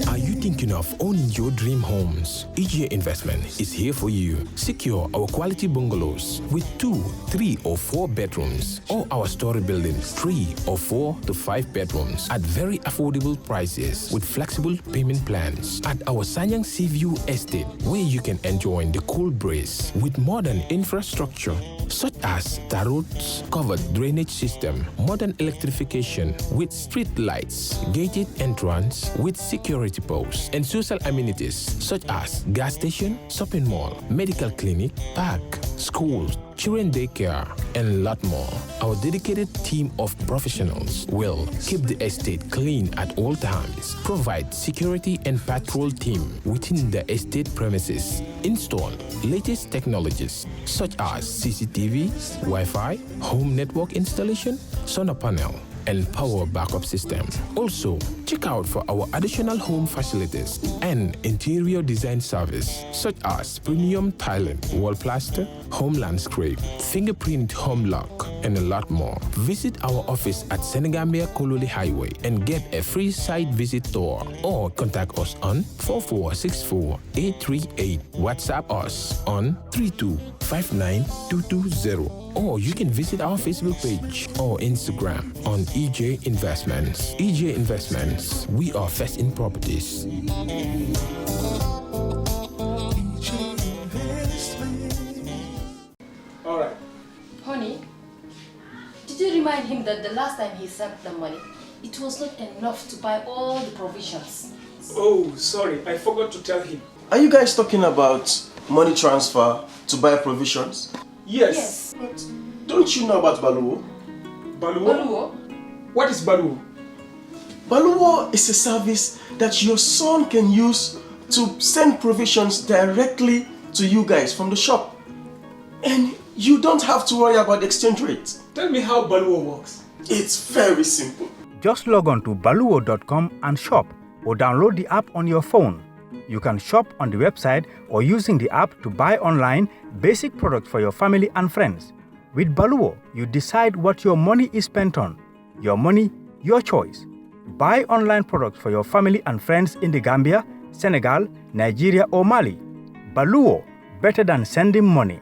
Are you thinking of owning your dream homes? EJ Investment is here for you. Secure our quality bungalows with 2, 3 or 4 bedrooms, or our story buildings 3 or 4 to 5 bedrooms at very affordable prices with flexible payment plans at our Sanyang Seaview Estate, where you can enjoy the cool breeze with modern infrastructure such as tar roads, covered drainage system, modern electrification with street lights, gated entrance with security posts, and social amenities such as gas station, shopping mall, medical clinic, park, schools, children daycare, and a lot more. Our dedicated team of professionals will keep the estate clean at all times, provide security and patrol team within the estate premises, install latest technologies such as CCTV, Wi-Fi, home network installation, solar panel, and power backup system. Also, check out for our additional home facilities and interior design service such as premium tiling, wall plaster, home landscape, fingerprint home lock, and a lot more. Visit our office at Senegambia Kololi Highway and get a free site visit tour, or contact us on 4464838. WhatsApp us on 3259220. Or you can visit our Facebook page or Instagram on EJ Investments. EJ Investments, we are first in properties. All right. Honey, did you remind him that the last time he sent the money, it was not enough to buy all the provisions? Oh, sorry, I forgot to tell him. Are you guys talking about money transfer to buy provisions? Yes. But don't you know about Baluwo? Baluwo? What is Baluwo? Baluwo is a service that your son can use to send provisions directly to you guys from the shop. And you don't have to worry about the exchange rate. Tell me how Baluwo works. It's very simple. Just log on to baluwo.com and shop, or download the app on your phone. You can shop on the website or using the app to buy online basic products for your family and friends. With Baluwo, you decide what your money is spent on. Your money, your choice. Buy online products for your family and friends in the Gambia, Senegal, Nigeria or Mali. Baluwo, better than sending money.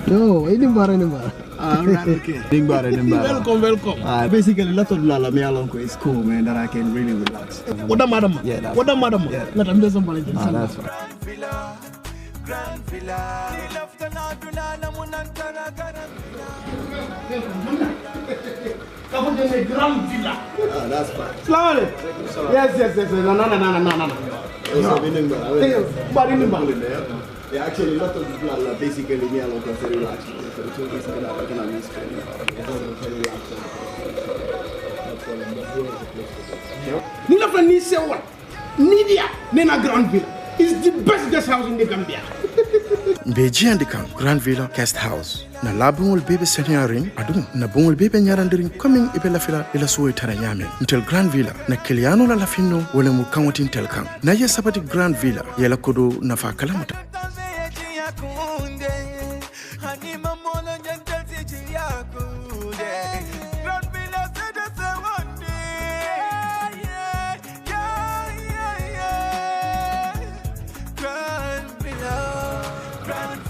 No, ini bara. Alright, okay. Welcome. Basically, lot of lala me along is cool, man. That I can really relax. What the madam? Yeah, that's what the madam? Yeah. Let them do somebody. That's right. Grand Villa. That's fine. Slowly. Yes. No. Yeah, actually, a lot of people are basically me alone because they relax. So it's basically that I can have this training. Nina from Nice, what? Nidia, Nena Grand Villa is the best guest house in the Gambia. Beji andika Grand Villa Guesthouse. Na labungul bebe senyaring adu na bungul bebe nyarandiring coming ibe la fila ila suwe taranyame. Ntel Grand Villa na kiliano la lafino wale mukangwati ntel kang. Na ye sabati Grand Villa yela kodo na fa kalamuta.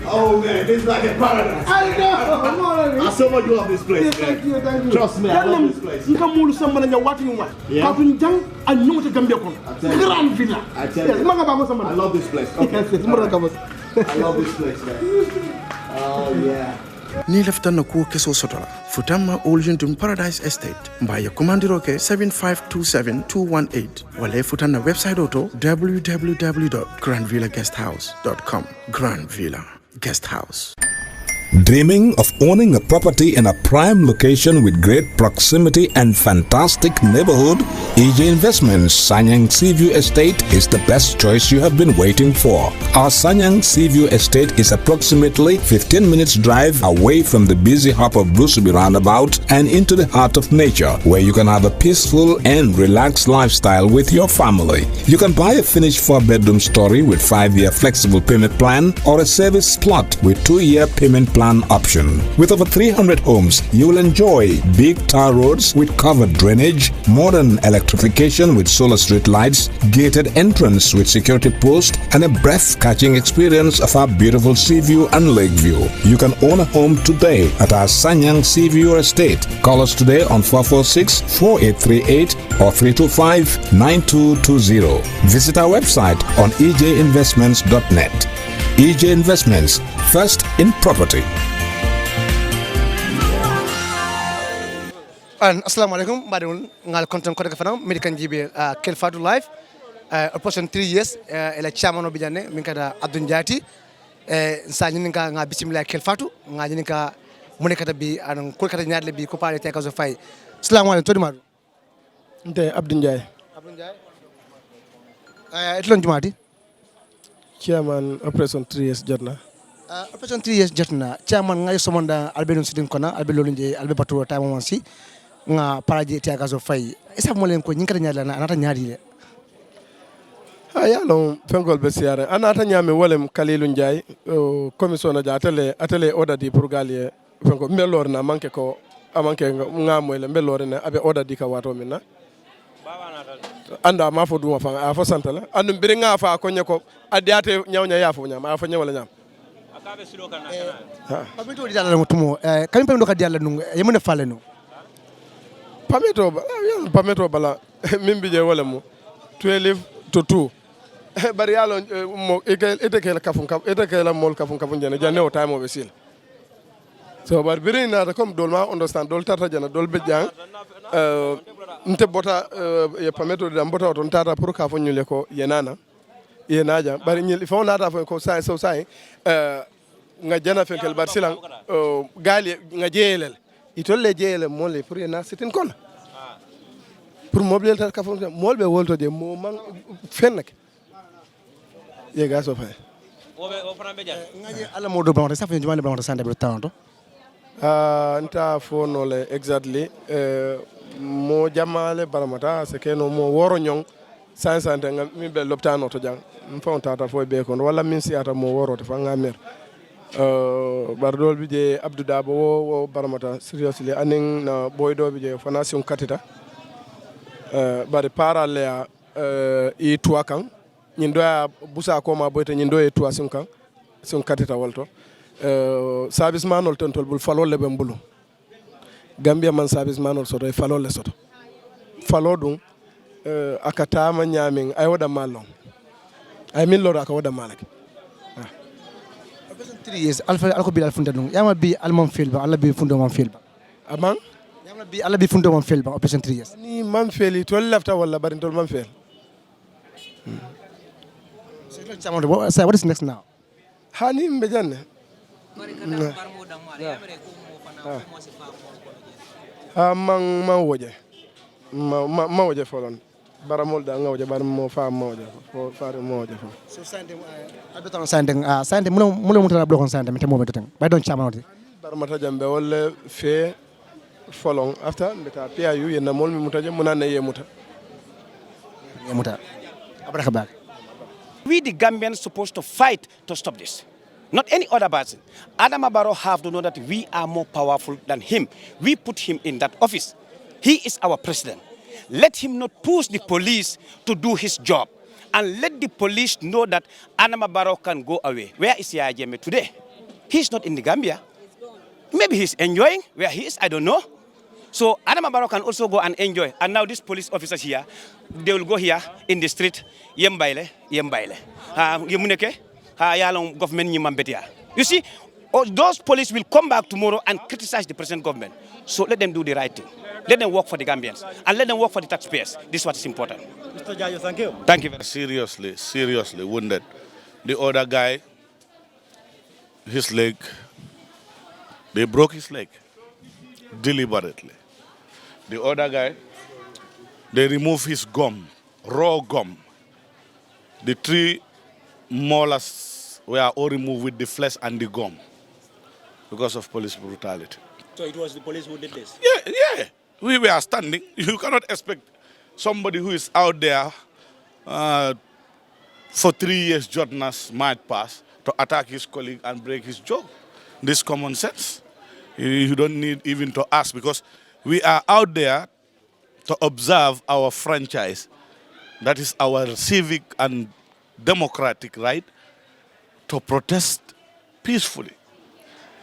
Oh man, this is like a paradise. I know. I so much love this place. Thank you. Trust me, I love this place. You can move somebody and you're watching what? Yeah. I know what Gambia Grand Villa. I tell you. I love this place. Okay. I love this place, man. Oh yeah. Ni lefta na kuo keso sotola. Futama Oljuntum Paradise Estate. Mbaya kumandiroke 7527-218. Wale futana website auto www.grandvillaguesthouse.com. Grand Villa Guesthouse. Dreaming of owning a property in a prime location with great proximity and fantastic neighborhood? EJ Investments Sanyang Seaview Estate is the best choice you have been waiting for. Our Sanyang Seaview Estate is approximately 15 minutes drive away from the busy hub of Brusubi roundabout and into the heart of nature, where you can have a peaceful and relaxed lifestyle with your family. You can buy a finished 4-bedroom story with 5-year flexible payment plan or a service plot with 2-year payment plan option. With over 300 homes, you will enjoy big tar roads with covered drainage, modern electrification with solar street lights, gated entrance with security post, and a breath-catching experience of our beautiful sea view and lake view. You can own a home today at our Sanyang Seaview Estate. Call us today on 446-4838 or 325-9220. Visit our website on ejinvestments.net. EJ Investments, first in property. Assalamualaikum, badul ngal konton ko daga fanam medikan jibe Kerr Fatou live opposition 3 years ela chairman bijane min kada Abdou Ndiati sani ninka nga bismillah Kerr Fatou nga ninka munikata bi anan ko kata nyaadle bi ko pare te kazo fay. Assalamualaikum to dimadu nte Abdou Ndiaye etlon jumati chairman operation 3 years jotna operation 3 years jotna chairman ngay somonda albelum sidin kona albelolu nje albe batu time mo si nga paraje te kazo fay esa mo len ko nyinkata nyaadla na anata nyaadi le yalo fengol be siare anata nyame wolem Kalilu Ndiaye commission ja atele order di pour galie fengo mbelor na manke ko amanke ngamo le mbelor na abe order di ka wato minna anda ma fo duma fa a fo santala andu mbiri nga fa ko nyako adiate nyawnya ya fo nyama a fo nyawala nyam akabe silo kana pamito di dala mutumo kami pamito ka dialla nungu yemune fale no pamito bala mimbi je wala mo 12 to 2 bari yalo mo ete kala kafun ete kala mol kafun jana janne o time o be sil so bar biri na comme dol ma understand dol tata jana dol be jang nte bota ye pameto da bota on tata pour ka fo nyule ko yenana yenaja bari nyil fo nata fo ko sai so sai nga jana fenkel bar silang gali nga jeelel itolle jeelel molle pour yena sitin kon pour moblel ta ka fo molbe wolto de mo man fennak ye ga so fay o fana be jang ngaji ala mo do bon sa fa jumane bon sande be tanto nta fo no le exactly mo jamale baramata se keno mo woro nyong sansante ngam mi be loptano to jang fon tata fo be kon wala min siata mo woro to fa ngamer bardol bi je Abdou Dabo wo baramata seriously aning na boydo bi je fonation katita bari parale e tuwa kan nyindo ya busa ko ma boyta nyindo e tuwa sun kan sun katita walto service manol ton tol bul falo le bembulu Gambia man service manol soto e falo le soto falo dum akata ma nyamin ay wada malon ay min loro aka wada malak 3 years alfa alko bi alfunta dum yama bi almam filba alla bi fundo man filba aman yama bi alla bi fundo man filba operation 3 years ni man feli tol lafta wala bari tol man fel so what is next now hani mbe janne man woje ma woje folon baramol da ngawje bar mo fa moje fo faare moje fo so sande albeton sande muno mutala blokon sande mete mo beten bay don chamanoti baramata jambe wala fe folon after mbeta piayu yenna mol mi mutaje munana yemuta abraka bak we the Gambians supposed to fight to stop this. Not any other person. Adama Barrow have to know that we are more powerful than him. We put him in that office. He is our president. Let him not push the police to do his job. And let the police know that Adama Barrow can go away. Where is Yaya Jammeh today? He's not in the Gambia. Maybe he's enjoying where he is, I don't know. So Adama Barrow can also go and enjoy. And now these police officers here, they will go here in the street, yembaile. Yemuneke. Government. You see, those police will come back tomorrow and criticize the present government. So let them do the right thing. Let them work for the Gambians. And let them work for the taxpayers. This is what is important. Mr. Jayo, thank you. Thank you very much. Seriously wounded. The other guy, his leg They broke his leg deliberately. The other guy, they removed his gum, raw gum. The 3 molars were all removed with the flesh and the gum because of police brutality. So it was the police who did this? Yeah. We were standing. You cannot expect somebody who is out there for 3 years, Jotna's might pass, to attack his colleague and break his jaw. This common sense. You don't need even to ask, because we are out there to observe our franchise. That is our civic and democratic right to protest peacefully.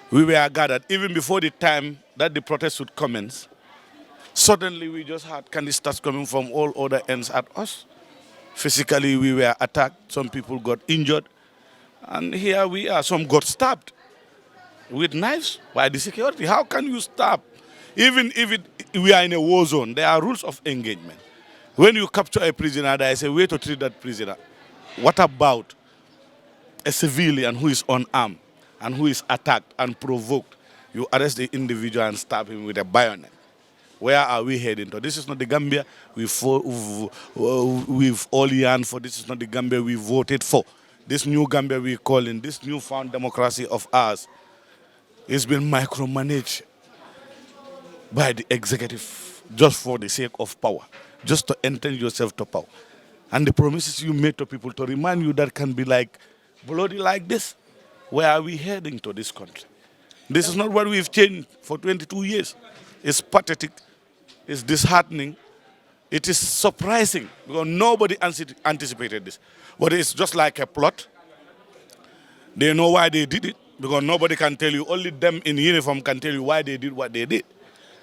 We were gathered even before the time that the protest would commence. Suddenly we just had canisters coming from all other ends at us. Physically we were attacked, some people got injured, and here we are, some got stabbed with knives by the security. How can you stab? Even if we are in a war zone, there are rules of engagement. When you capture a prisoner, there is a way to treat that prisoner. What about a civilian who is unarmed and who is attacked and provoked? You arrest the individual and stab him with a bayonet. Where are we heading to? This is not the Gambia we've all yearned for. This is not the Gambia we voted for. This new Gambia we call in, this newfound democracy of ours, is been micromanaged by the executive just for the sake of power, just to enter yourself to power. And the promises you made to people to remind you that can be like bloody like this. Where are we heading to this country? This is not what we've changed for 22 years. It's pathetic. It's disheartening. It is surprising because nobody anticipated this. But it's just like a plot. They know why they did it because nobody can tell you. Only them in uniform can tell you why they did what they did.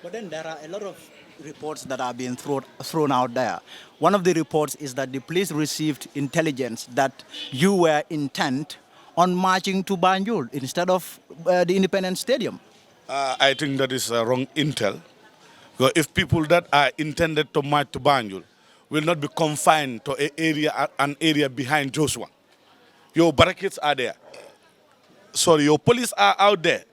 But then there are a lot of reports that are being thrown out there. One of the reports is that the police received intelligence that you were intent on marching to Banjul instead of the Independence Stadium. I think that is wrong intel. Because if people that are intended to march to Banjul will not be confined to an area behind Joshua. Your barricades are there. Sorry, your police are out there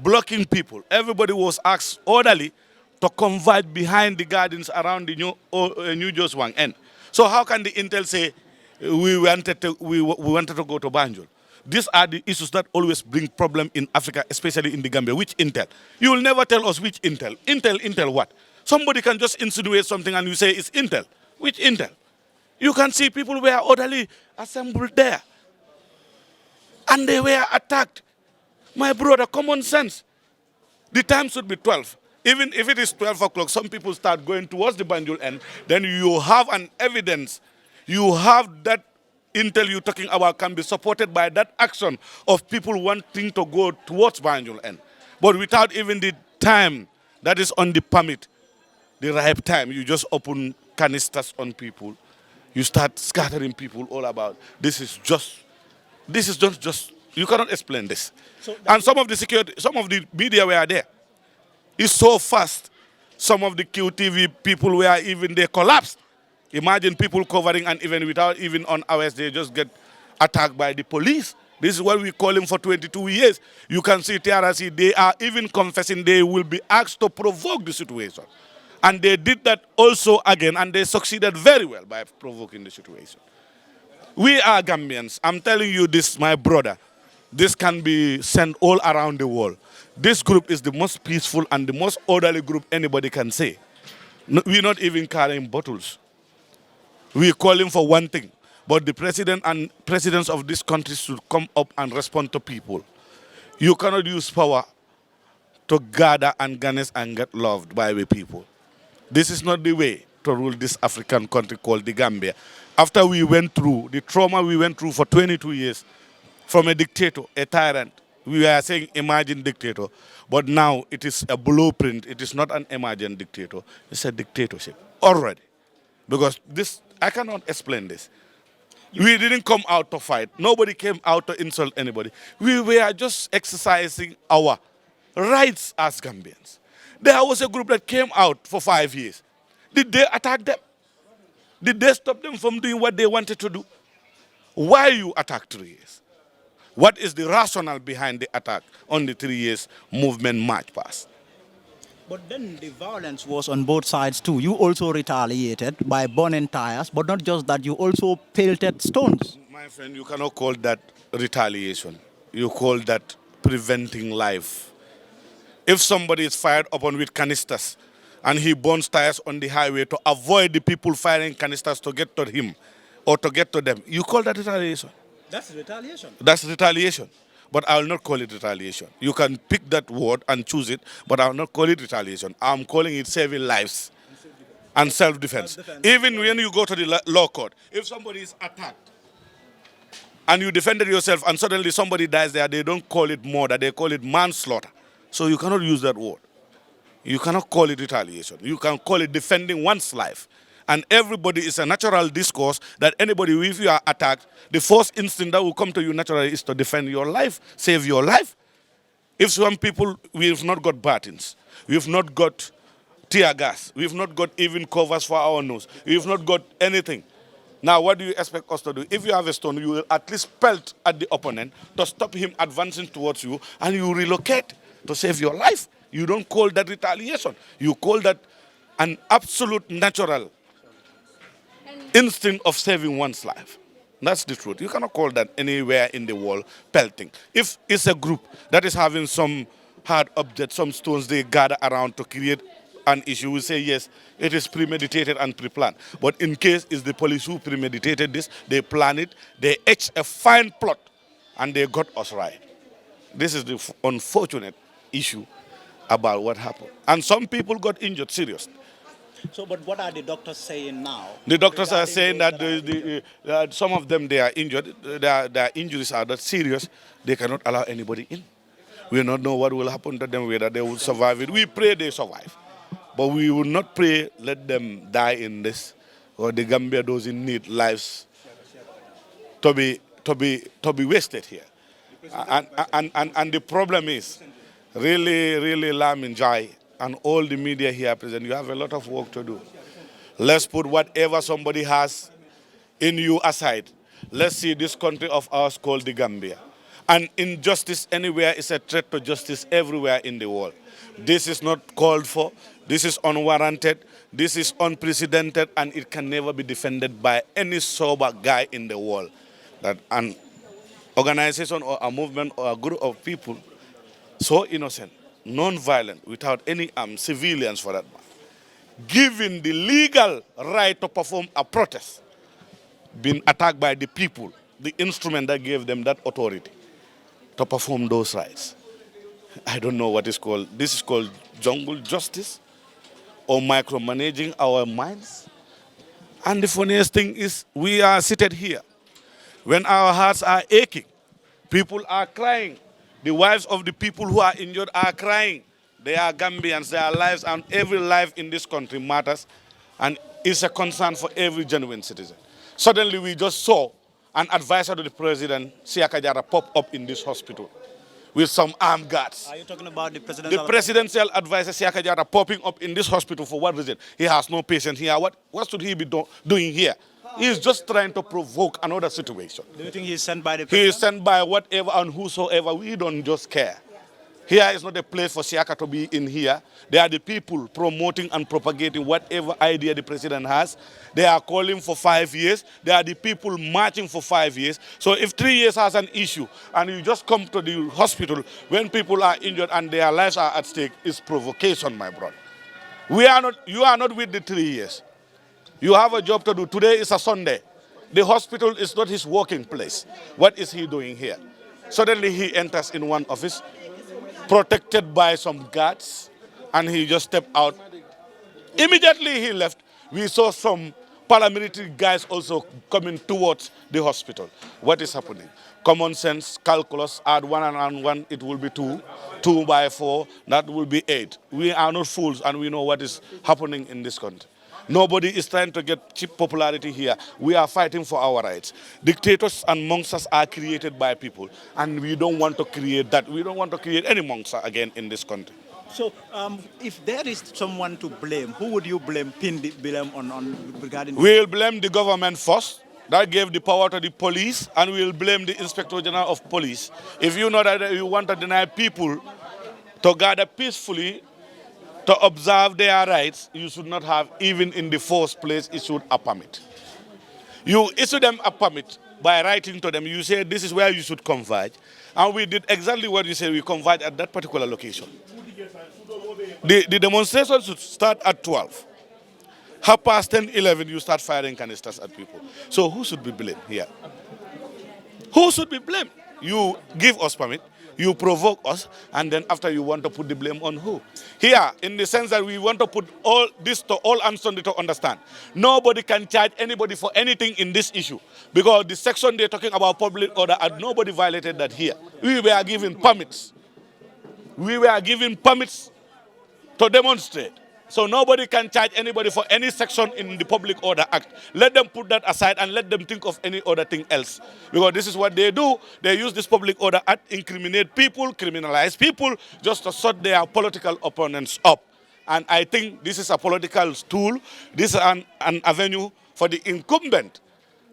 blocking people. Everybody was asked orderly to converge behind the gardens around the new Joshua end. So how can the intel say we wanted to go to Banjul? These are the issues that always bring problem in Africa, especially in the Gambia. Which intel? You will never tell us which intel. Intel what? Somebody can just insinuate something and you say it's intel. Which intel? You can see people were orderly assembled there. And they were attacked. My brother, common sense. The time should be 12. Even if it is 12 o'clock, some people start going towards the Banjul end. Then you have an evidence. You have that intel you're talking about can be supported by that action of people wanting to go towards Banjul end. But without even the time that is on the permit, the ripe time, you just open canisters on people. You start scattering people all about. This is just, you cannot explain this. So and some of the media were there. It's so fast. Some of the QTV people were even, they collapsed. Imagine people covering an event without even on hours, they just get attacked by the police. This is what we call him for 22 years. You can see TRC, they are even confessing they will be asked to provoke the situation. And they did that also again, and they succeeded very well by provoking the situation. We are Gambians. I'm telling you this, my brother. This can be sent all around the world. This group is the most peaceful and the most orderly group anybody can say. We're not even carrying bottles. We're calling for one thing, but the president and presidents of this country should come up and respond to people. You cannot use power to gather and garnish and get loved by the people. This is not the way to rule this African country called the Gambia. After we went through the trauma we went through for 22 years, from a dictator, a tyrant, we were saying emerging dictator, but now it is a blueprint. It is not an emergent dictator. It's a dictatorship already. Because this, I cannot explain this. We didn't come out to fight. Nobody came out to insult anybody. We were just exercising our rights as Gambians. There was a group that came out for 5 years. Did they attack them? Did they stop them from doing what they wanted to do? Why you attack 3 years? What is the rationale behind the attack on the 3 years movement march past? But then the violence was on both sides too. You also retaliated by burning tires, but not just that, you also pelted stones. My friend, you cannot call that retaliation. You call that preventing life. If somebody is fired upon with canisters and he burns tires on the highway to avoid the people firing canisters to get to him or to get to them, you call that retaliation. That's retaliation. That's retaliation. But I will not call it retaliation. You can pick that word and choose it, but I will not call it retaliation. I'm calling it saving lives and self-defense. Even when you go to the law court, if somebody is attacked and you defended yourself and suddenly somebody dies there, they don't call it murder, they call it manslaughter. So you cannot use that word. You cannot call it retaliation. You can call it defending one's life. And everybody is a natural discourse that anybody, if you are attacked, the first instinct that will come to you naturally is to defend your life, save your life. If some people, we've not got batons, we've not got tear gas, we've not got even covers for our nose, we've not got anything. Now, what do you expect us to do? If you have a stone, you will at least pelt at the opponent to stop him advancing towards you, and you relocate to save your life. You don't call that retaliation. You call that an absolute natural instinct of saving one's life. That's the truth. You cannot call that anywhere in the world pelting. If it's a group that is having some hard objects, some stones they gather around to create an issue, we say yes, it is premeditated and pre-planned. But in case it's the police who premeditated this, they plan it, they etch a fine plot, and they got us right. This is the unfortunate issue about what happened. And some people got injured seriously. So, but what are the doctors saying now? The doctors are saying that some of them, they are injured. Their injuries are that serious. They cannot allow anybody in. We do not know what will happen to them, whether they will survive it. We pray they survive. But we will not pray let them die in this, or the Gambia, those in need, lives to be wasted here. And the problem is, really, Lamin Jai and all the media here present, you have a lot of work to do. Let's put whatever somebody has in you aside. Let's see this country of ours called the Gambia. And injustice anywhere is a threat to justice everywhere in the world. This is not called for. This is unwarranted. This is unprecedented, and it can never be defended by any sober guy in the world. That an organization or a movement or a group of people so innocent, non-violent, without any civilians for that matter, given the legal right to perform a protest, being attacked by the people, the instrument that gave them that authority to perform those rights. I don't know what is called. This is called jungle justice or micromanaging our minds. And the funniest thing is we are seated here when our hearts are aching. People are crying. The wives of the people who are injured are crying. They are Gambians, their lives, and every life in this country matters, and is a concern for every genuine citizen. Suddenly we just saw an advisor to the president, Siaka Jara, pop up in this hospital with some armed guards. Are you talking about the presidential? The presidential advisor, Siaka Jara, popping up in this hospital for what reason? He has no patients here. What should he be doing here? He is just trying to provoke another situation. Do you think he is sent by the president? He is sent by whatever and whosoever. We don't just care. Here is not a place for Siaka to be in here. They are the people promoting and propagating whatever idea the president has. They are calling for 5 years. They are the people marching for 5 years. So if 3 years has an issue and you just come to the hospital when people are injured and their lives are at stake, it's provocation, my brother. You are not with the 3 years. You have a job to do. Today is a Sunday. The hospital is not his working place. What is he doing here? Suddenly he enters in one office, protected by some guards, and he just stepped out. Immediately he left. We saw some paramilitary guys also coming towards the hospital. What is happening? Common sense, calculus, add 1 and 1, it will be 2. 2 by 4, that will be 8. We are not fools, and we know what is happening in this country. Nobody is trying to get cheap popularity here. We are fighting for our rights. Dictators and monsters are created by people, and we don't want to create that. We don't want to create any monster again in this country. So, if there is someone to blame, who would you blame, pin the blame on regarding? We'll blame the government first, That gave the power to the police, and we will blame the Inspector General of Police. If you know that you want to deny people to gather peacefully, to observe their rights, you should not have, even in the first place, issued a permit. You issue them a permit by writing to them. You say this is where you should converge. And we did exactly what you said, we converge at that particular location. The demonstration should start at 12. 10:30, 11, you start firing canisters at people. So who should be blamed here? Who should be blamed? You give us permit, you provoke us, and then after you want to put the blame on who? Here, in the sense that we want to put all this to all and sundry to understand. Nobody can charge anybody for anything in this issue. Because the section they're talking about public order, and nobody violated that here. We were given permits. We were given permits to demonstrate. So nobody can charge anybody for any section in the Public Order Act. Let them put that aside and let them think of any other thing else. Because this is what they do. They use this Public Order Act, incriminate people, criminalize people, just to shut their political opponents up. And I think this is a political tool. This is an avenue for the incumbent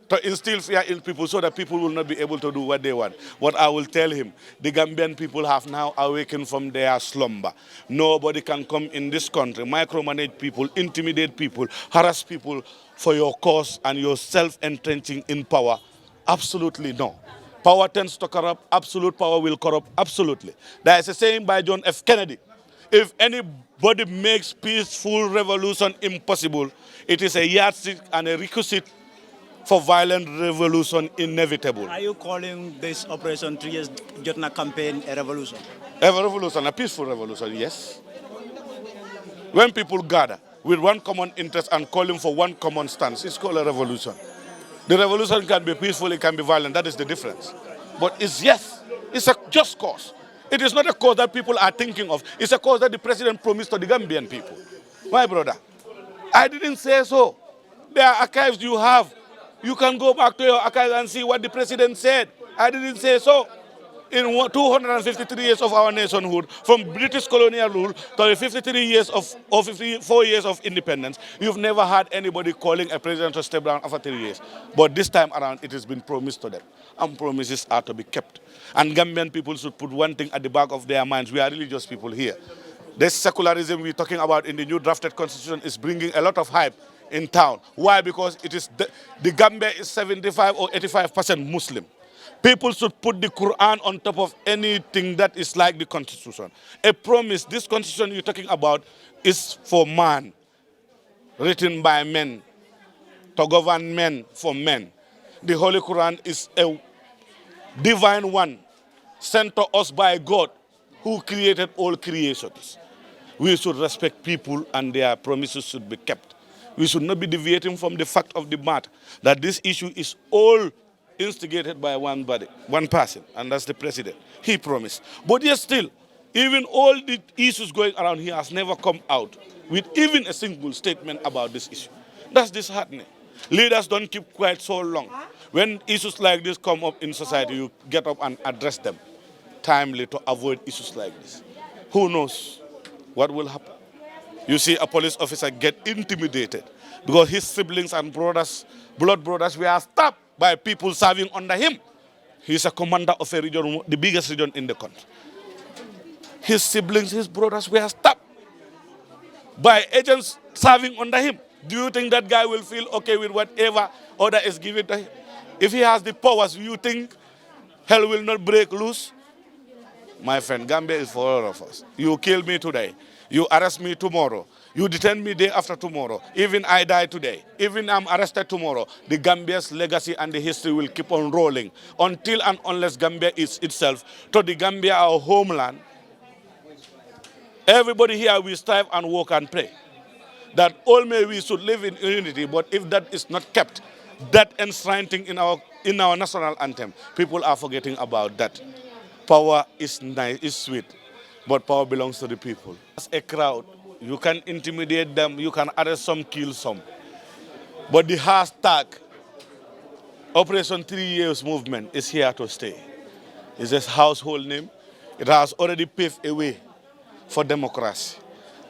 to instill fear in people so that people will not be able to do what they want. What I will tell him, the Gambian people have now awakened from their slumber. Nobody can come in this country, micromanage people, intimidate people, harass people for your cause and your self-entrenching in power. Absolutely no. Power tends to corrupt. Absolute power will corrupt. Absolutely. There is a saying by John F. Kennedy. If anybody makes peaceful revolution impossible, it is a yardstick and a requisite for violent revolution inevitable. Are you calling this Operation 3 Years Jotna campaign a revolution? A revolution, a peaceful revolution, yes. When people gather with one common interest and calling for one common stance, it's called a revolution. The revolution can be peaceful, it can be violent, that is the difference. But it's a just cause. It is not a cause that people are thinking of. It's a cause that the president promised to the Gambian people. My brother, I didn't say so. There are archives you have. You can go back to your archives and see what the president said. I didn't say so. In 253 years of our nationhood, from British colonial rule to the 53 years or 54 years of independence, you've never had anybody calling a president to step down after 3 years. But this time around, it has been promised to them. And promises are to be kept. And Gambian people should put one thing at the back of their minds. We are religious people here. This secularism we're talking about in the new drafted constitution is bringing a lot of hype in town. Why? Because it is the Gambia is 75 or 85% Muslim. People should put the Quran on top of anything that is like the Constitution. A promise, this Constitution you're talking about is for man, written by men, to govern men for men. The Holy Quran is a divine one, sent to us by God, who created all creations. We should respect people and their promises should be kept. We should not be deviating from the fact of the matter that this issue is all instigated by one person, and that's the president. He promised. But yet still, even all the issues going around here has never come out with even a single statement about this issue. That's disheartening. Leaders don't keep quiet so long. When issues like this come up in society, you get up and address them timely to avoid issues like this. Who knows what will happen? You see a police officer get intimidated because his siblings and brothers, blood brothers, were stabbed by people serving under him. He's a commander of a region, the biggest region in the country. His siblings, his brothers were stabbed by agents serving under him. Do you think that guy will feel okay with whatever order is given to him? If he has the powers, you think hell will not break loose? My friend, Gambia is for all of us. You kill me today. You arrest me tomorrow. You detain me day after tomorrow. Even I die today. Even I'm arrested tomorrow. The Gambia's legacy and the history will keep on rolling until and unless Gambia is itself. To the Gambia, our homeland, everybody here will strive and work and pray that all may we should live in unity. But if that is not kept, that enshrined thing in our national anthem, people are forgetting about that. Power is nice, is sweet, but power belongs to the people. As a crowd, you can intimidate them, you can arrest some, kill some. But the hashtag Operation 3 Years Movement is here to stay. It's a household name. It has already paved a way for democracy.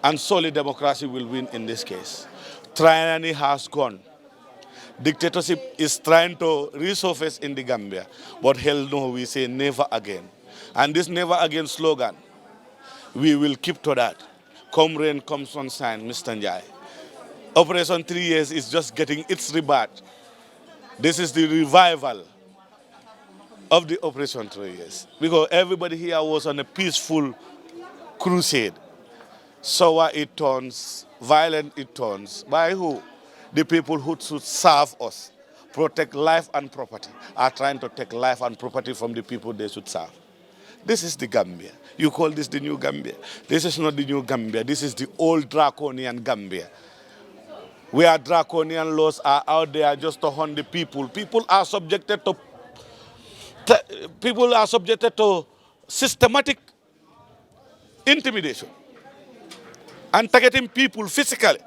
And solid democracy will win in this case. Tyranny has gone. Dictatorship is trying to resurface in the Gambia, but hell no, we say never again. And this never again slogan, we will keep to that. Come rain, come sunshine, Mr. Njai. Operation 3 years is just getting its rebirth. This is the revival of the Operation 3 years. Because everybody here was on a peaceful crusade. Sour it turns, violent it turns. By who? The people who should serve us, protect life and property, are trying to take life and property from the people they should serve. This is the Gambia. You call this the new Gambia. This is not the new Gambia. This is the old draconian Gambia, where draconian laws are out there just to harm the people. People are subjected to systematic intimidation and targeting people physically.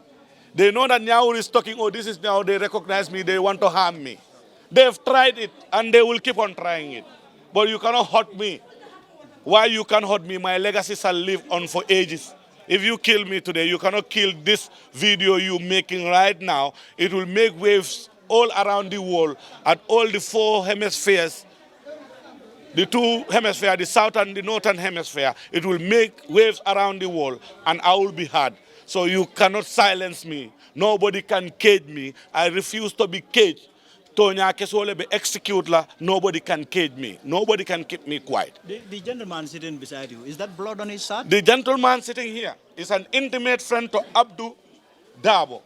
They know that Nyaur is talking, oh, this is now, they recognize me, they want to harm me. They've tried it and they will keep on trying it. But you cannot hurt me. Why you can't hurt me? My legacy shall live on for ages. If you kill me today, you cannot kill this video you're making right now. It will make waves all around the world at all the 4 hemispheres. The 2 hemispheres, the south and the northern hemisphere. It will make waves around the world and I will be heard. So you cannot silence me. Nobody can cage me. I refuse to be caged. Tonya Kesole be execute la. Nobody can cage me. Nobody can keep me quiet. The gentleman sitting beside you, is that blood on his shirt? The gentleman sitting here is an intimate friend to Abdou Dabo.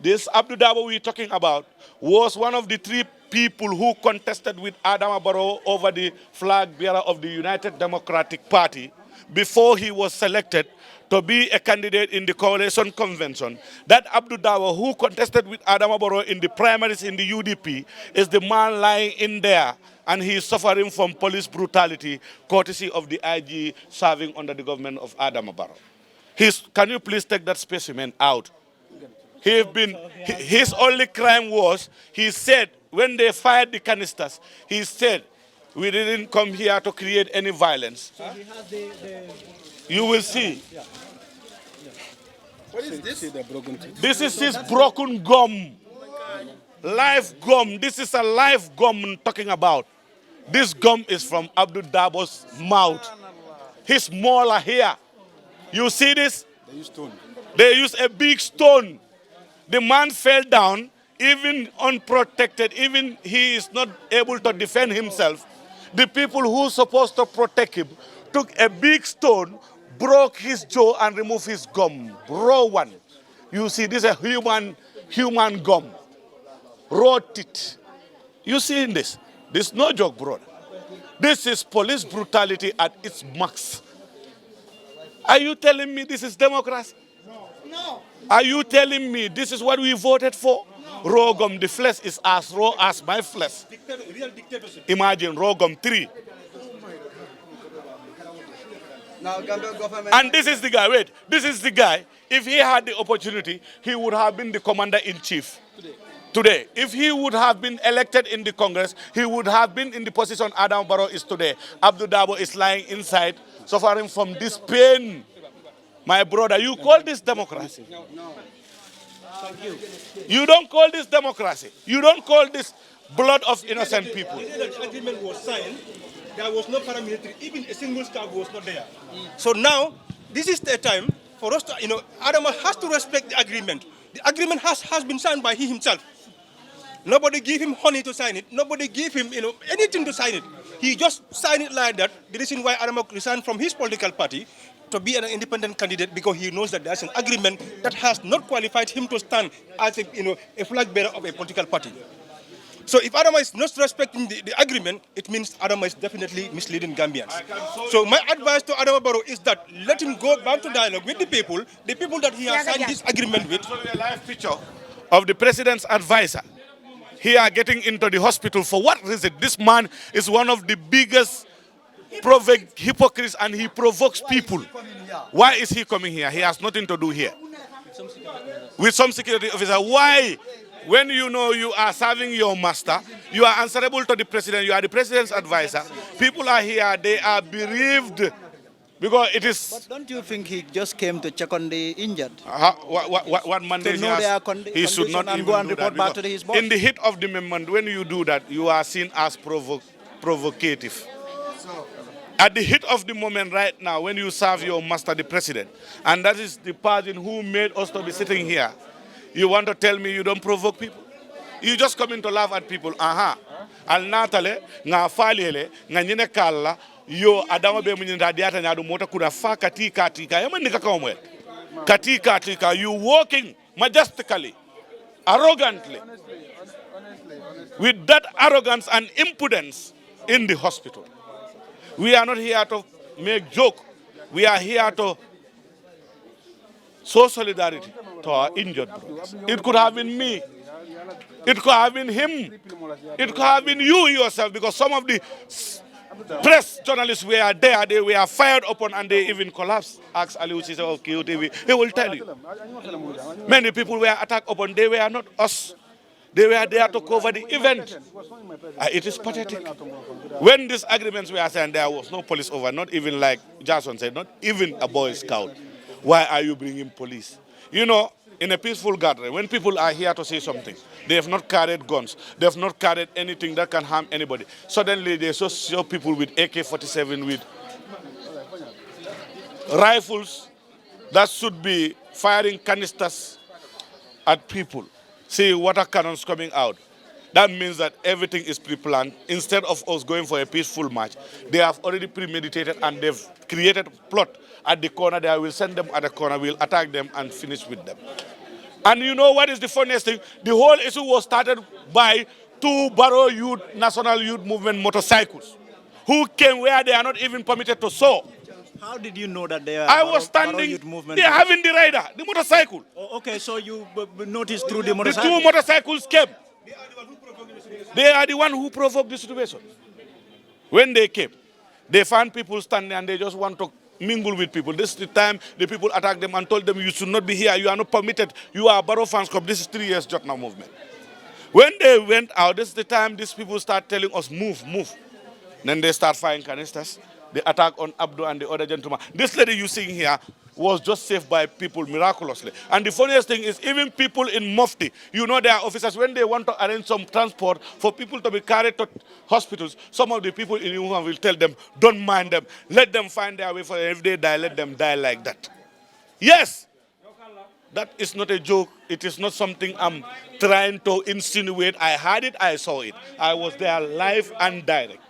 This Abdou Dabo we're talking about was one of the 3 people who contested with Adama Barrow over the flag bearer of the United Democratic Party before he was selected to be a candidate in the coalition convention. That Abdou Dawa, who contested with Adama Barrow in the primaries in the UDP, is the man lying in there, and he is suffering from police brutality, courtesy of the IG serving under the government of Adama Barrow. Can you please take that specimen out? His only crime was, he said, when they fired the canisters, he said, we didn't come here to create any violence. So he has the You will see. Yeah. What is this? This is his broken gum. Live gum. This is a live gum I'm talking about. This gum is from Abdul Dabo's mouth. His molar here. You see this? They use stone. They use a big stone. The man fell down, even unprotected, even he is not able to defend himself. The people who are supposed to protect him took a big stone, broke his jaw and removed his gum. Raw one. You see, this is a human gum. Raw teeth. You see this? This is no joke, brother. This is police brutality at its max. Are you telling me this is democracy? No. Are you telling me this is what we voted for? No. Raw gum, the flesh is as raw as my flesh. Real dictatorship. Imagine raw gum 3. Now, government. And this is the guy, wait, this is the guy, if he had the opportunity, he would have been the commander-in-chief today. If he would have been elected in the Congress, he would have been in the position Adam Barrow is today. Abdou Dabo is lying inside, suffering from this pain. My brother, you call this democracy? No. Thank you. You don't call this democracy. You don't call this blood of innocent people. The agreement was signed. There was no paramilitary, even a single staff was not there. So now, this is the time for us to, Adama has to respect the agreement. The agreement has been signed by he himself. Nobody gave him honey to sign it. Nobody gave him, anything to sign it. He just signed it like that. The reason why Adama resigned from his political party to be an independent candidate, because he knows that there's an agreement that has not qualified him to stand as a flag bearer of a political party. So if Adama is not respecting the agreement, it means Adama is definitely misleading Gambians. So my advice to Adama Barrow is that let him go back to dialogue with the people that he has signed this agreement with. I'll show you a live picture of the president's advisor here getting into the hospital. For what reason? This man is one of the biggest hypocrites, and he provokes people. Why is he coming here? He has nothing to do here. With some security officer. Why? When you know you are serving your master, you are answerable to the president, you are the president's advisor. People are here, they are bereaved Because it is... But don't you think he just came to check on the injured? What mandate he should not and even go and do report that, back to his boss? in the heat of the moment, when you do that, you are seen as provocative. At the heat of the moment right now, when you serve your master, the president, and that is the person who made us to be sitting here, you want to tell me you don't provoke people? You just come in to laugh at people. Al natale, nga falele, nga nyine kala, yo adama be munyinda diata nyadu mota kuna fa katika. Yama nika kaomwe. Katika, you walking majestically, arrogantly, with that arrogance and impudence in the hospital. We are not here to make joke. We are here to show solidarity to our injured brothers. It could have been me. It could have been him. It could have been you yourself, because some of the press journalists were there. They were fired upon and they even collapsed. Ask Ali Uchi of QTV. He will tell you. Many people were attacked upon. They were not us. They were there to cover the event. It is pathetic. When these agreements were signed, there was no police over, not even like Jason said, not even a Boy Scout. Why are you bringing police? You know, in a peaceful gathering, when people are here to say something, they have not carried guns, they have not carried anything that can harm anybody. Suddenly they show people with AK-47, with rifles that should be firing canisters at people. See water cannons coming out. That means that everything is pre-planned. Instead of us going for a peaceful march, they have already premeditated and they've created a plot at the corner there. We'll send them at the corner, we'll attack them and finish with them. And you know what is the funniest thing? The whole issue was started by 2 Barrow Youth, National Youth Movement motorcycles, who came where they are not even permitted to sow. How did you know that they are? I was standing, they are having the rider, the motorcycle. Oh, okay, so you noticed through the motorcycle? The 2 motorcycles came. They are the one who provoked the situation. When they came, they found people standing and they just want to mingle with people. This is the time the people attacked them and told them, you should not be here, you are not permitted, you are a Barrow Fans Club, this is 3 Years Jotna movement. When they went out, this is the time these people start telling us, move, move. Then they start firing canisters. The attack on Abdul and the other gentleman. This lady you seeing here was just saved by people miraculously. And the funniest thing is, even people in Mufti, you know, their officers, when they want to arrange some transport for people to be carried to hospitals, some of the people in Wuhan will tell them, don't mind them, let them find their way for them. If they die, let them die like that. Yes, that is not a joke. It is not something I'm trying to insinuate. I heard it, I saw it. I was there live and direct.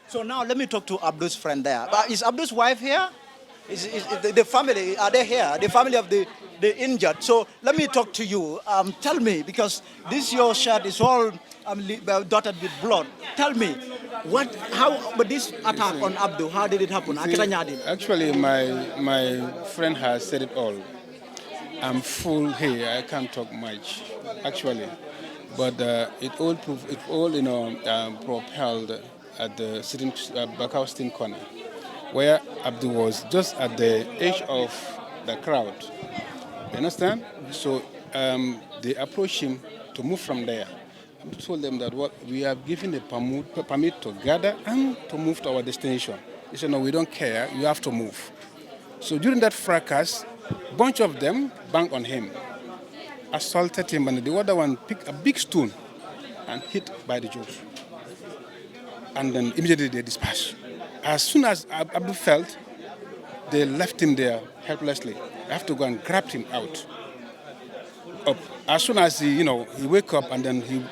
So now let me talk to Abdul's friend there. Is Abdul's wife here? Is the family, are they here? The family of the injured. So let me talk to you. Tell me, because this your shirt is all dotted with blood. Tell me, but this attack on Abdul, how did it happen? Actually, my friend has said it all. I'm full here. I can't talk much, actually. But it all propelled at the Backhouse sitting corner, where Abdul was just at the edge of the crowd. You understand? So they approached him to move from there. I told them that we have given a permit to gather and to move to our destination. He said, no, we don't care, you have to move. So during that fracas, a bunch of them banged on him, assaulted him, and the other one picked a big stone and hit by the jaws. And then immediately they dispersed. As soon as Abdul felt, they left him there helplessly. I have to go and grab him out. As soon as he wake up and then he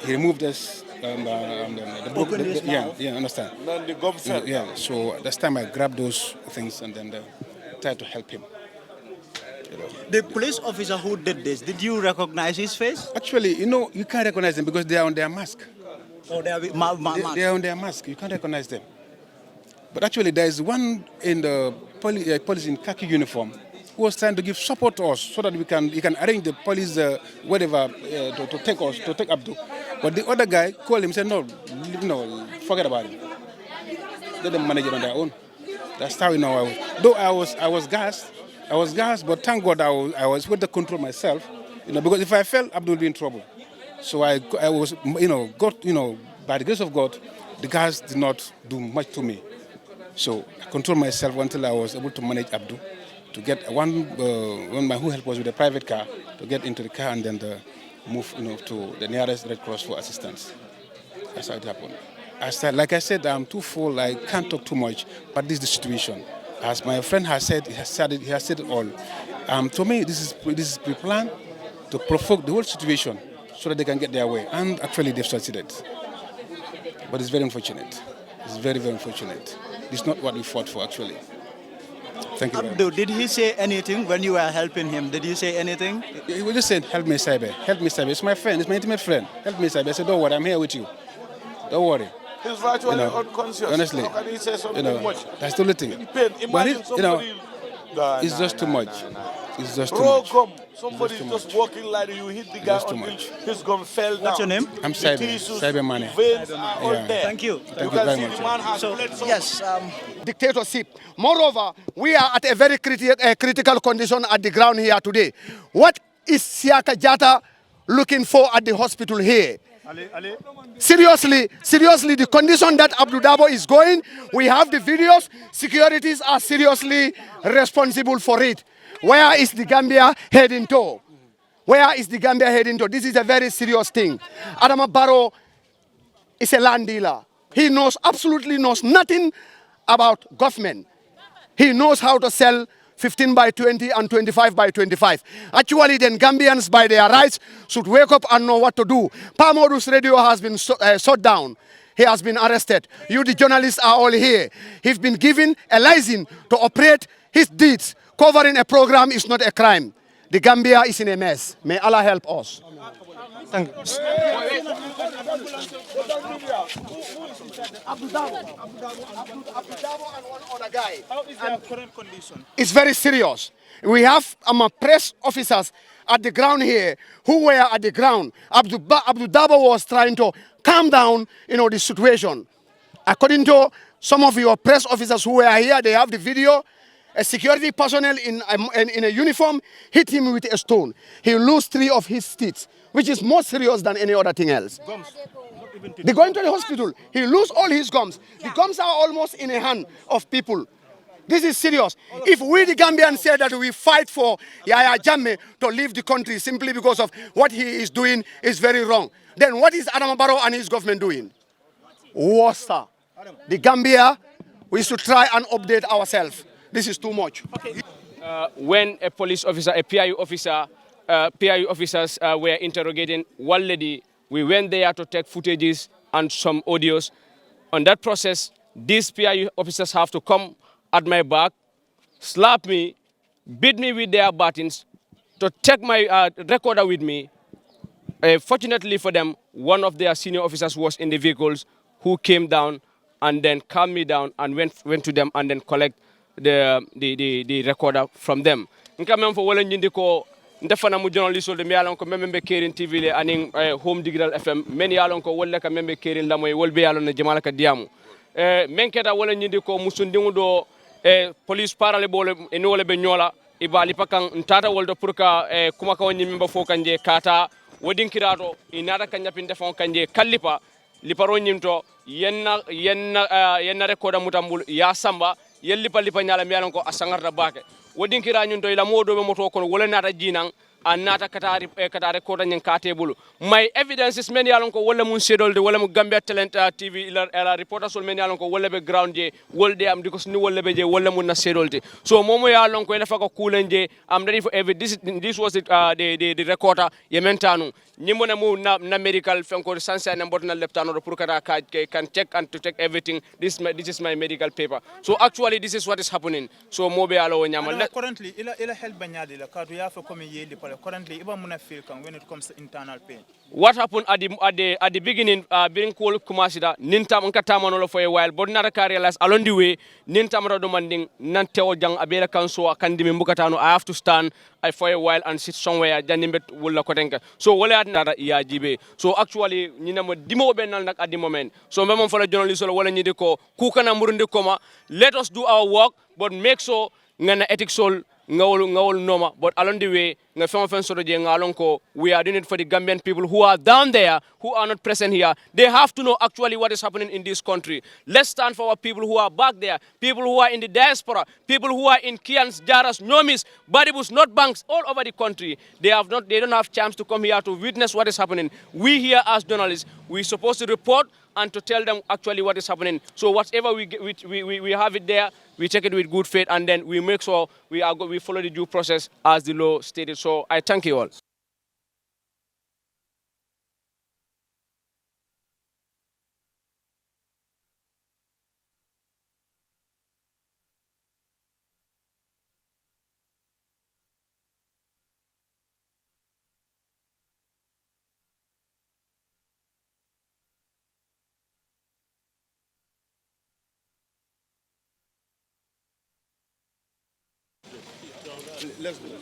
removed this, understand? Then the gum fell. Yeah, so this time I grabbed those things and then tried to help him. The police officer who did this, did you recognize his face? Actually, you can't recognize them because they are on their mask. Oh, they are they are on their mask. You can't recognize them. But actually, there is one in the police in khaki uniform who was trying to give support to us so that he can arrange the police whatever to take Abdul. But the other guy called him and said, no, forget about it. Let them manage it on their own. That's how though I was gassed, but thank God I was able to control myself, because if I fell, Abdul would be in trouble. So I was, by the grace of God, the guys did not do much to me. So I controlled myself until I was able to manage Abdul to get when who helped us with a private car to get into the car and then move to the nearest Red Cross for assistance. That's how it happened. Like I said, I'm too full. I can't talk too much, but this is the situation. As my friend has said, he has said it all. To me, this is pre-planned to provoke the whole situation so that they can get their way. And actually, they've succeeded. But it's very unfortunate. It's very, very unfortunate. It's not what we fought for, actually. Thank you. Abdul, did he say anything when you were helping him? Did he say anything? He just said, "Help me, Saibe. Help me, Saibe. It's my friend. It's my intimate friend. Help me, Saibe." I said, "Don't worry. I'm here with you. Don't worry." He's virtually unconscious. Honestly, how can he say something much? That's the only thing. But it's just too much. It's just too much. Somebody just walking like you hit the guy until his gun fell down. What's your name? I'm Saibe Mane. Thank you. Thank you very much. So, yes. Dictatorship. Moreover, we are at a very critical condition at the ground here today. What is Siaka Jata looking for at the hospital here? Seriously, the condition that Abdul Dabo is going, we have the videos. Securities are seriously responsible for it. Where is the Gambia heading to? Where is the Gambia heading to? This is a very serious thing. Adama Barrow is a land dealer. He absolutely knows nothing about government. He knows how to sell 15 by 20 and 25 by 25. Actually, then Gambians, by their rights, should wake up and know what to do. Pamodu's radio has been shut down. He has been arrested. You, the journalists, are all here. He's been given a license to operate his deeds. Covering a program is not a crime. The Gambia is in a mess. May Allah help us. Thank you. How is their current condition? It's very serious. We have press officers at the ground here who were at the ground. Abdul Dabo was trying to calm down, the situation. According to some of your press officers who were here, they have the video. A security personnel in a uniform hit him with a stone. He lost 3 of his teeth, which is more serious than any other thing else. They go into the hospital. He lost all his gums. The gums are almost in the hand of people. This is serious. If we, the Gambians, say that we fight for Yaya Jammeh to leave the country simply because of what he is doing is very wrong, then what is Adama Barrow and his government doing? Worse. The Gambia, we should try and update ourselves. This is too much. When a police officer, a PIU officers were interrogating one lady, we went there to take footages and some audios. On that process, these PIU officers have to come at my back, slap me, beat me with their batons, to take my recorder with me. Fortunately for them, one of their senior officers was in the vehicles who came down and then calmed me down and went to them and then collect the recorder from them. Nka mem fo wala nyindi ko ndefana mu journalist de mi yalon ko membe kerin TV le aning home digital FM men yalon ko wala ka membe kerin la moy wolbe yalon na jamala ka diamu men keta wala nyindi ko musundingu do police parale bole en wala be nyola ibali pakan ntata woldo pour ka kuma ka woni memba fo kanje kata wodin kirato inata kanya pinde fon kanje kallipa liparo nyimto yenna recorder mutambul ya samba yelli palli panyala mi yalan ko asangarta bake wodin kira nyun to ila modo be moto kono wala nata jinan an nata katare ko tan kate bulu my evidences men yalan ko wala mun sedolde wala mu Gambia Talent TV ila reporters men yalan ko wala be ground je wolde am diko ni wala be je wala mun na sedolde so momo yalan ko ila fa ko kulenje am ready for this was the recorder yementanu nyimona mu na medical fenko sansa na mbotna leptano pour kata can check and to check everything this is my medical paper so actually this is what is happening so mobe alo nyama currently ila help banyadi la kadu ya fa comme yeli currently iba muna feel kan when it comes to internal pain what happened at the beginning being call kumasida nintam nkata manolo for a while but not a realize along the way nintam do demanding nantewo jang abela kanso akandimi mbukatano I have to stand for a while and sit somewhere janimbe wulla kotenka so wala nada yajibe so actually nyina mo dimo benal nak at the moment so memon for the journalist wala nyidi ko kukana murundi koma let us do our work but make sure ngana ethics ngawol noma but along the way we are doing it for the Gambian people who are down there, who are not present here. They have to know actually what is happening in this country. Let's stand for our people who are back there, people who are in the diaspora, people who are in Kians, Jaras, Nomis, Badibus, North Banks, all over the country. They don't have chance to come here to witness what is happening. We here as journalists, we're supposed to report and to tell them actually what is happening. So whatever we have it there, we check it with good faith, and then we make sure we follow the due process as the law stated. So I thank you all. Let's do it.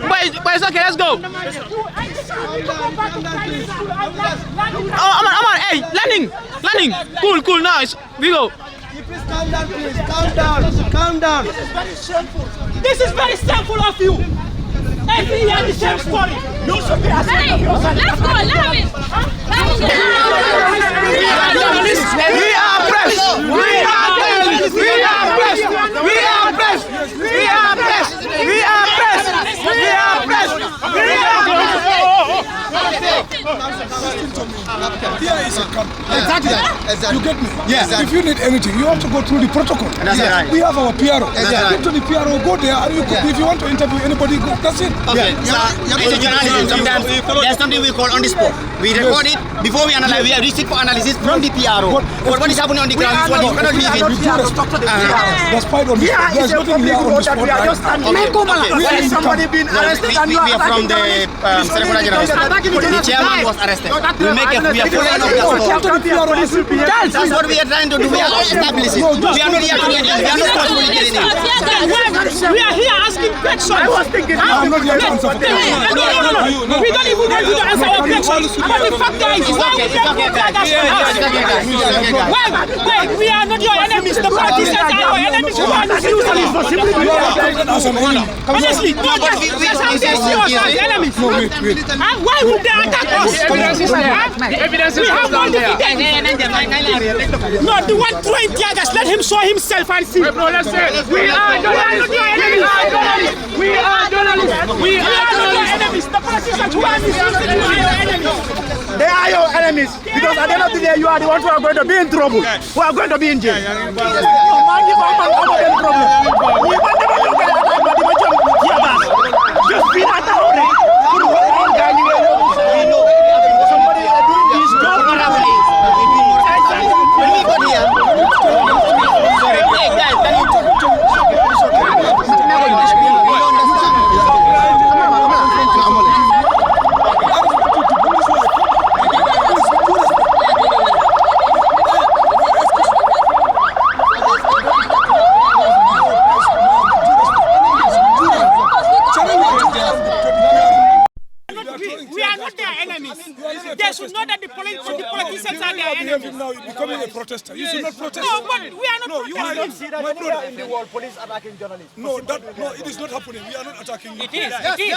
Boy, it's okay, let's go. Oh, I'm on, hey, landing. Cool, nice. We go. Calm down, please. Calm down. This is very shameful. This is very shameful of you. Every year the same story. You should be ashamed of yourself. Let's go, let it. We are pressed. Here is a camp. Exactly. You get me? Yes. If you need anything, you have to go through the protocol. That's right. We have our PRO. Exactly. Get to the PRO, go there, and if you want to interview anybody, go. That's it. Okay. It's a journalism. Sometimes there's something we call on the spot. We record it before we analyze. We have received for analysis from the PRO. But what is happening on the ground is what you cannot leave it. That's fine on the spot. There's nothing here on the spot. Somebody been arrested. We are from the Secretary General. The chairman was arrested. We are following up the spot. That's what we are trying to do. We are establishing. We are not here to get in. We are not supposed to get in. We are here asking questions. I was thinking. I'm not here to answer. No. We don't even want you to answer our questions. But the fact is, why we are not your enemies. The party says our enemies. Honestly, that's how they see us as enemies. Why would they attack us? The evidence is down there. No, the one throwing tear gas, let him show himself and see. We are journalists. We are journalists. We are journalists. We are journalists. Enemies. The politicians who are misusing you are your enemies. They are your enemies because at the end of the day, you are the ones who are going to be in trouble, who are going to be in jail. Just be that out there. Somebody are doing this job. When we got here, hey guys, can you They should know that the politicians are their enemies. Now you're becoming a protester. You should not protest. No, but we are not. No, you are not. See that in the world, police attacking journalists. No, it is not happening. We are not attacking you. It is. You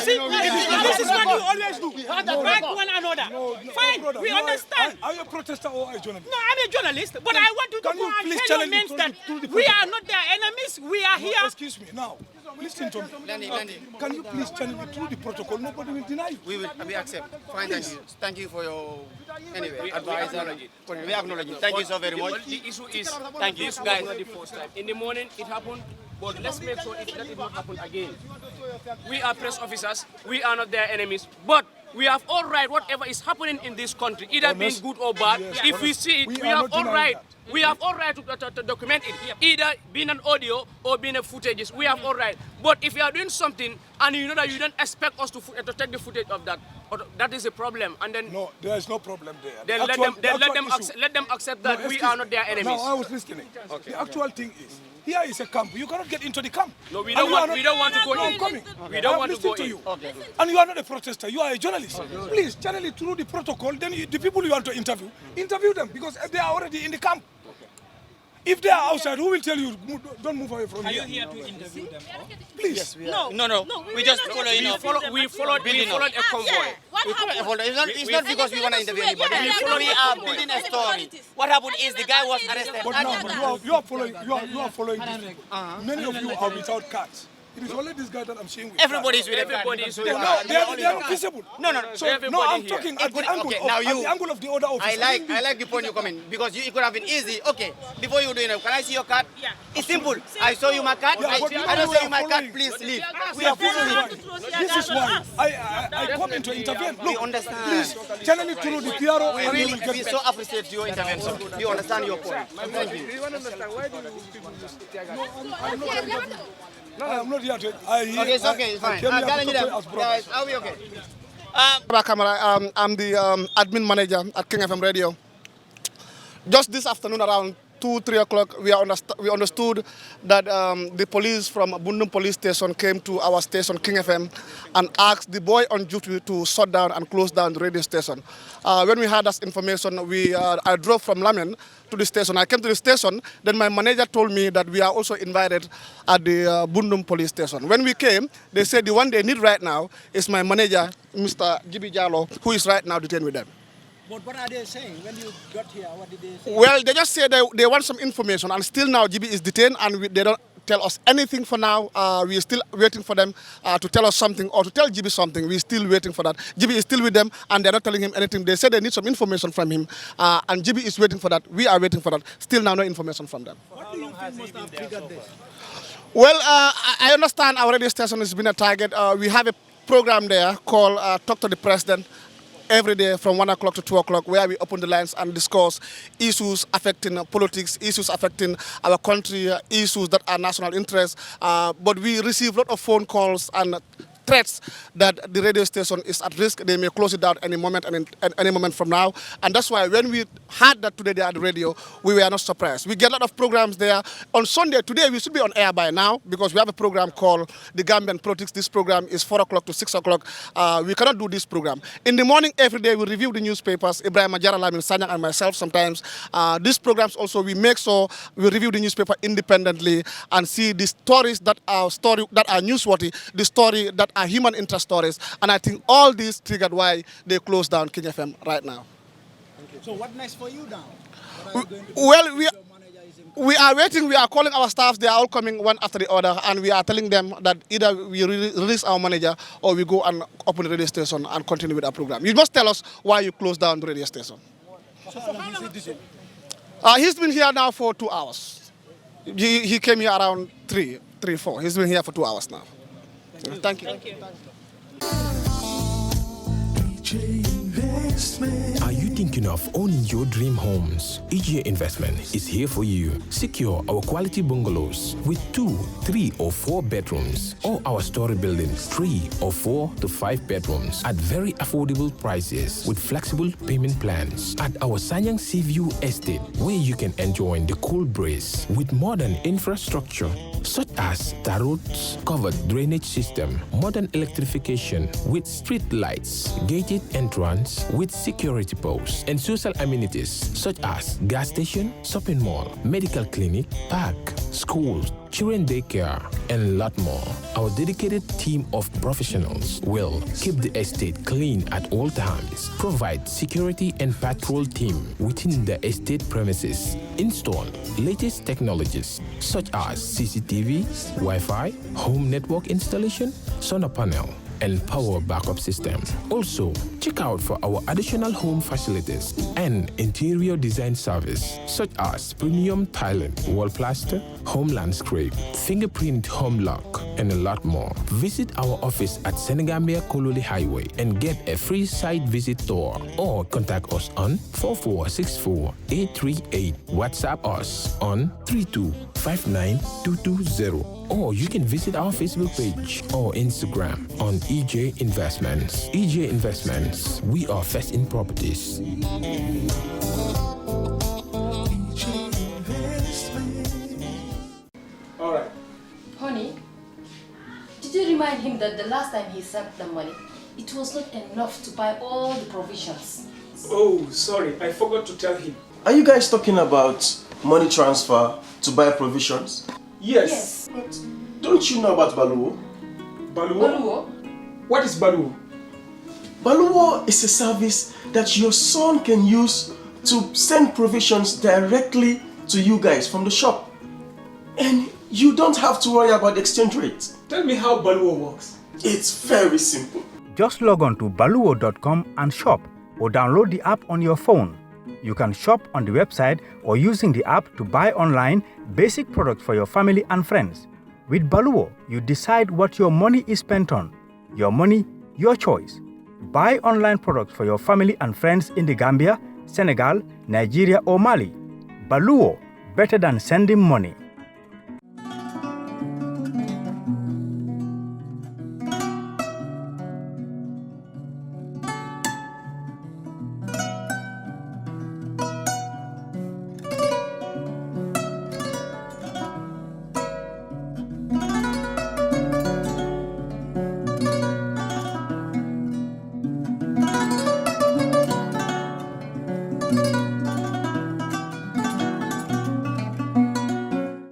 see, this is what you always do. Back one another. Fine, we understand. Are you a protester or a journalist? No, I'm a journalist, but I want you to go and tell your men that we are not their enemies. We are here. Excuse me, now. Listen to me. Can you please channel me through the protocol? Nobody will deny you. We accept. Fine, thank you. Thank you for your advice. We acknowledge it. Thank you so very much. The issue is, thank you guys. Not the first time. In the morning it happened, but let's make sure that it not happen again. We are press officers. We are not their enemies, but we have all right. Whatever is happening in this country, either being good or bad, if we see it, we have all right. We have all right to document it, either being an audio or being a footages. We have all right. But if you are doing something and you know that you don't expect us to take the footage of that, that is a problem. And then no, there is no problem there. Then let them accept that we are not their enemies. No, I was listening. Okay. The actual thing is, here is a camp. You cannot get into the camp. No, we don't want to go in. I'm coming. We don't want to go in. Okay. And you are not a protester. You are a journalist. Please channel it through the protocol. Then the people you want to interview them because they are already in the camp. If they are outside, who will tell you don't move away from here? Are you here to interview them? Please. Yes, we are. No. We just follow. We followed a convoy. It's not because we want to interview anybody. We are building a story. What happened is the guy was arrested. But now you are following this. Many of you are without cards. It is only this guy that I'm seeing with. Everybody's with everybody. No, they are not visible. No. So I'm talking at the angle of the other officer. I like the point you're coming because it could have been easy. Okay, before you do it, can I see your card? Yeah. It's simple. I show you my card. I don't show you my card. Please leave. We are following. This is why I come in to intervene. We understand. Please channel it through the PRO. We so appreciate your intervention. We understand your point. Thank you. No, I'm not here to. Okay, it's okay, it's fine. Guys, are we okay? I'm the admin manager at King FM Radio. Just this afternoon around 2-3 o'clock, we understood that the police from Bundum Police Station came to our station, King FM, and asked the boy on duty to shut down and close down the radio station. When we had that information, I drove from Lamen to the station. I came to the station, then my manager told me that we are also invited at the Bundum Police Station. When we came, they said the one they need right now is my manager, Mr. Gibi Jallo, who is right now detained with them. But what are they saying when you got here? What did they say? Well, they just said they want some information, and still now Gibi is detained, and they don't tell us anything for now. We are still waiting for them to tell us something or to tell Gibi something. We're still waiting for that. Gibi is still with them, and they're not telling him anything. They said they need some information from him, and Gibi is waiting for that. We are waiting for that. Still now no information from them. What do you think must have triggered this? Well, I understand our radio station has been a target. We have a program there called Talk to the President, every day from 1 o'clock to 2 o'clock, where we open the lines and discuss issues affecting politics, issues affecting our country, issues that are national interest. But we receive a lot of phone calls and threats that the radio station is at risk. They may close it down any moment and any moment from now. And that's why when we heard that today they are at the radio, we were not surprised. We get a lot of programs there. On Sunday, today we should be on air by now because we have a program called The Gambian Politics. This program is 4 o'clock to 6 o'clock. We cannot do this program. In the morning, every day, we review the newspapers. Ibrahim Ajara, Lamin Sanyang, and myself sometimes. These programs also, we make sure we review the newspaper independently and see the stories that are newsworthy, the story that are human interest stories. And I think all these triggered why they closed down King FM right now. So what next for you now? Well, we are waiting. We are calling our staff. They are all coming one after the other, and we are telling them that either we release our manager or we go and open the radio station and continue with our program. You must tell us why you closed down the radio station. So how long has it been? He's been here now for 2 hours. He came here around 4. He's been here for 2 hours now. Thank you. Thank you. Are you thinking of owning your dream homes? EJ Investment is here for you. Secure our quality bungalows with 2, 3 or 4 bedrooms, or our story buildings 3 or 4 to 5 bedrooms at very affordable prices with flexible payment plans at our Sanyang Seaview Estate, where you can enjoy the cool breeze with modern infrastructure such as tar roads, covered drainage system, modern electrification with street lights, gated entrance with security posts, and social amenities such as gas station, shopping mall, medical clinic, park, schools, children daycare, and a lot more. Our dedicated team of professionals will keep the estate clean at all times, provide security and patrol team within the estate premises, install latest technologies such as CCTV, Wi-Fi, home network installation, solar panel, and power backup system. Also, check out for our additional home facilities and interior design service such as premium tiling, wall plaster, home landscape, fingerprint home lock, and a lot more. Visit our office at Senegambia Kololi Highway and get a free site visit tour, or contact us on 4464838. WhatsApp us on 3259220. Or you can visit our Facebook page or Instagram on EJ Investments. EJ Investments, we are first in properties. All right. Honey, did you remind him that the last time he sent the money, it was not enough to buy all the provisions? Oh, sorry, I forgot to tell him. Are you guys talking about money transfer to buy provisions? Yes. But don't you know about Baluwo? Baluwo? What is Baluwo? Baluwo is a service that your son can use to send provisions directly to you guys from the shop. And you don't have to worry about the exchange rate. Tell me how Baluwo works. It's very simple. Just log on to baluwo.com and shop, or download the app on your phone. You can shop on the website or using the app to buy online basic products for your family and friends. With Baluwo, you decide what your money is spent on. Your money, your choice. Buy online products for your family and friends in the Gambia, Senegal, Nigeria or Mali. Baluwo, better than sending money.